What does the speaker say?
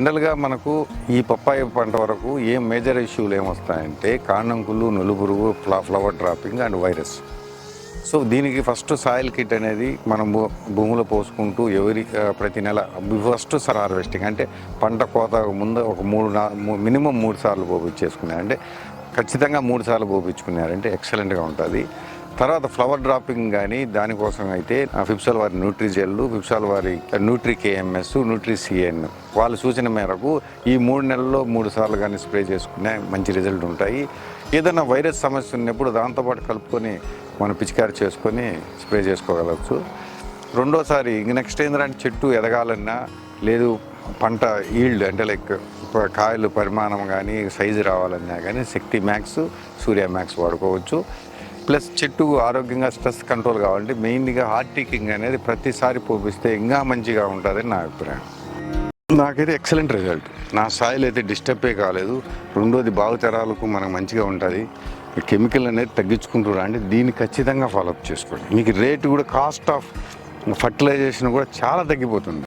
జనరల్గా మనకు ఈ పప్పాయ పంట వరకు ఏం మేజర్ ఇష్యూలు ఏమొస్తాయంటే కాండంకులు, నులుపురుగు, flower dropping and virus. So దీనికి ఫస్ట్ సాయిల్ కిట్ అనేది మనం భూమిలో పోసుకుంటూ ప్రతి నెల ఫస్ట్ హార్వెస్టింగ్ అంటే పంట కోత ముందు ఒక మినిమం 3 సార్లు పోపించేసుకున్నారు అంటే ఖచ్చితంగా 3 సార్లు పోపించుకున్నారంటే ఎక్సలెంట్గా ఉంటుంది. తర్వాత ఫ్లవర్ డ్రాపింగ్ కానీ దానికోసం అయితే ఫిప్సల్ వారి న్యూట్రిజెల్, ఫిప్సల్ వారి న్యూట్రి KMS, న్యూట్రి CN వాళ్ళ సూచన మేరకు ఈ 3 నెలల్లో 3 సార్లు కానీ స్ప్రే చేసుకునే మంచి రిజల్ట్ ఉంటాయి. ఏదైనా వైరస్ సమస్య ఉన్నప్పుడు దాంతోపాటు కలుపుకొని మనం పిచికారి చేసుకొని స్ప్రే చేసుకోగలవచ్చు. రెండోసారి నెక్స్ట్ ఏంటంటే చెట్టు ఎదగాలన్నా లేదు పంట ఈల్డ్ అంటే లైక్ కాయలు పరిమాణం కానీ సైజు రావాలన్నా కానీ శక్తి మ్యాక్స్, సూర్య మ్యాక్స్ వాడుకోవచ్చు. ప్లస్ చెట్టు ఆరోగ్యంగా స్ట్రెస్ కంట్రోల్ కావాలంటే మెయిన్గా హార్టికింగ్ అనేది ప్రతిసారి పోపిస్తే ఇంకా మంచిగా ఉంటుందని నా అభిప్రాయం. నాకైతే ఎక్సలెంట్ రిజల్ట్. నా సాయిల్ అయితే డిస్టర్బే కాలేదు. రెండోది భావితరాలకు మనకు మంచిగా ఉంటుంది. కెమికల్ అనేది తగ్గించుకుంటున్నా అంటే దీన్ని ఖచ్చితంగా ఫాలోఅప్ చేసుకోండి. మీకు రేటు కూడా కాస్ట్ ఆఫ్ ఫర్టిలైజేషన్ కూడా చాలా తగ్గిపోతుంది.